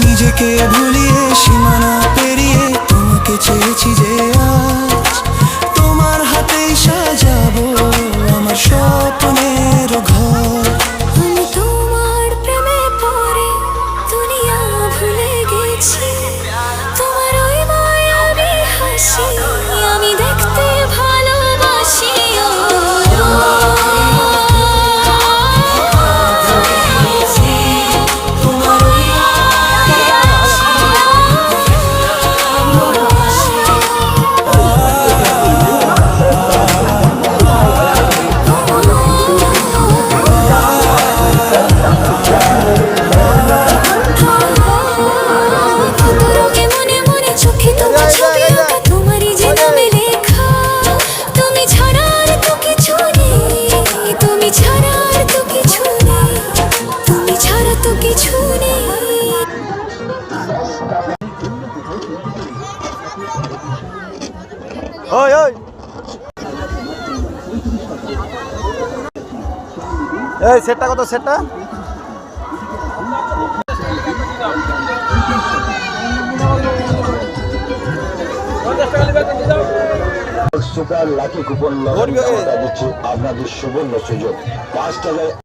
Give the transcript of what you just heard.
নিজেকে ভুলিয়ে সীমানা পেরিয়ে তোমাকে চেয়েছি যে আজ তোমার হাতেই সাজাবো আমার স্বপ্নের ঘর। আমি তোমার প্রেমে পড়ে দুনিয়া ভুলে গেছি, তোমার ওই মায়াবী হাসি আমি দেখতে ভালোবাসি। ওই ওই এই সেটটা কত সেটটা? সুপার লাকি কুপন দিচ্ছে আপনাদের সুবর্ণ সুযোগ 5 টাকায়